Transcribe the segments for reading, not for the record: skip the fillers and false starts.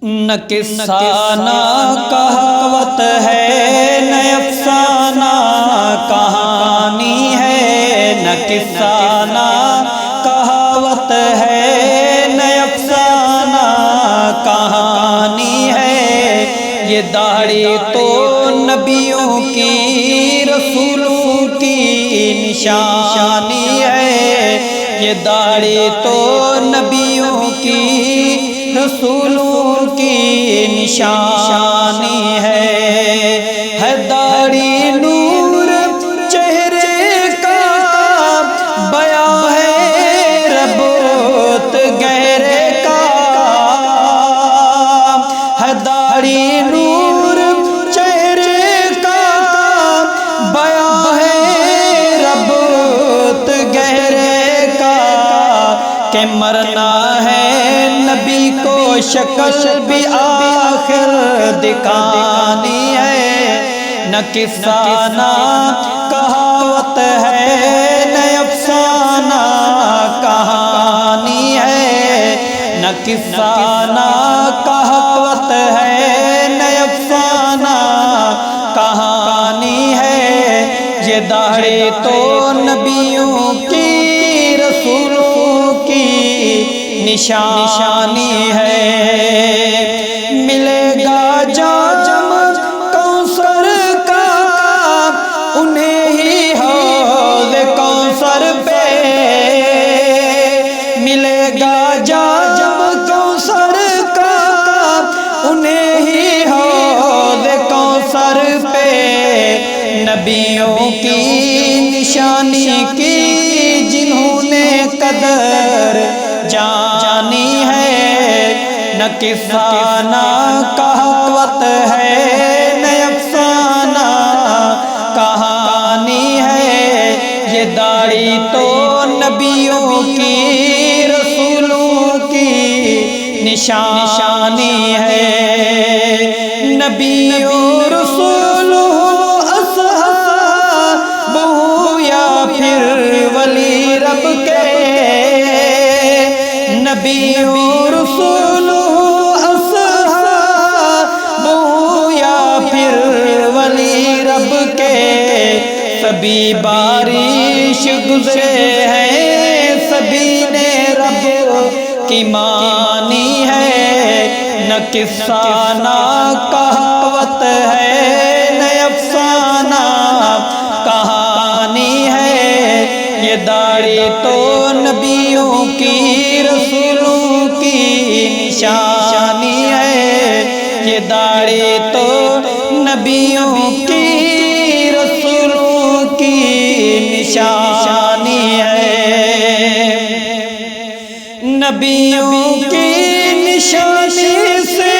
نہ قصہ نہ کہاوت ہے نہ افسانہ کہانی ہے، نہ قصہ نہ کہاوت ہے نہ افسانہ کہانی ہے، یہ داڑھی تو نبیوں کی رسولوں کی نشانی ہے، یہ داڑھی تو نبیوں کی رسولوں کی نشانی ہے داڑھی نور چہرے کا بیاں ہے ربوت گہرے کا، ہے داڑھی نور چہرے کا بیاں ہے ربوت گہرے کا، کہ مرنا ہے نبی کو شکل بھی آخر دکھانی ہے، نہ قصہ نہ کہاوت ہے نہ افسانہ کہانی ہے، نہ قصہ نہ کہاوت ہے نہ افسانہ کہانی ہے، یہ داڑھی تو نبیوں کی رسولوں کی نشانی ہے۔ ملے گا جام کوثر کا انہیں ہی حوض کوثر پہ، ملے گا جام کوثر کا انہیں ہی حوض کوثر پہ، نبیوں کی نشانی کی جنہوں نے قدر جانی ہے، نہ قصہ نہ کہاوت ہے نہ افسانہ کہانی ہے، یہ داڑھی تو نبیوں کی رسولوں کی نشانی ہے، نبیوں رسولوں اصحاب یا پھر ولی رب کے، نبیوں رسولوں اصحاب یا پھر ولی رب کے، سبھی بارش گزرے ہیں سبھی نے رب کی مانی ہے، نہ قصہ نہ کہاوت ہے نہ افسانہ کہانی ہے، یہ داڑھی تو نبیوں کی رسولوں کی نشانی ہے، یہ داڑھی تو نبیوں کی رسولوں کی نشانی ہے، نبیوں کی نشانی سے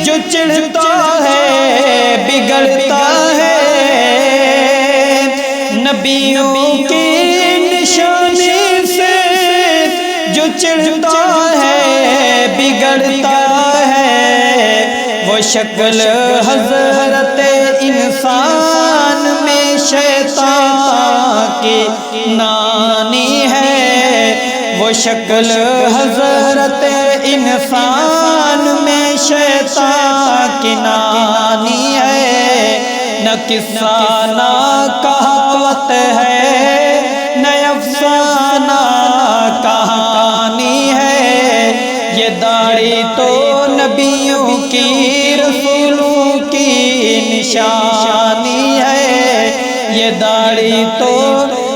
جو چڑھتا ہے بگڑتا ہے، نبیوں کی نشانی سے جو چڑھتا ہے بگڑتا ہے، وہ شکل حضرت انسان میں شیطان کی نانی ہے، وہ شکل حضرت انسان میں شیطان کی نانی ہے، نہ قصہ نہ کہاوت ہے نہ افسانہ کہانی ہے، یہ داڑھی تو نبیوں کی رسولوں کی نشانی ہے، یہ داڑھی تو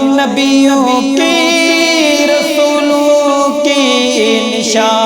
نبیوں کی رسولوں کی نشانی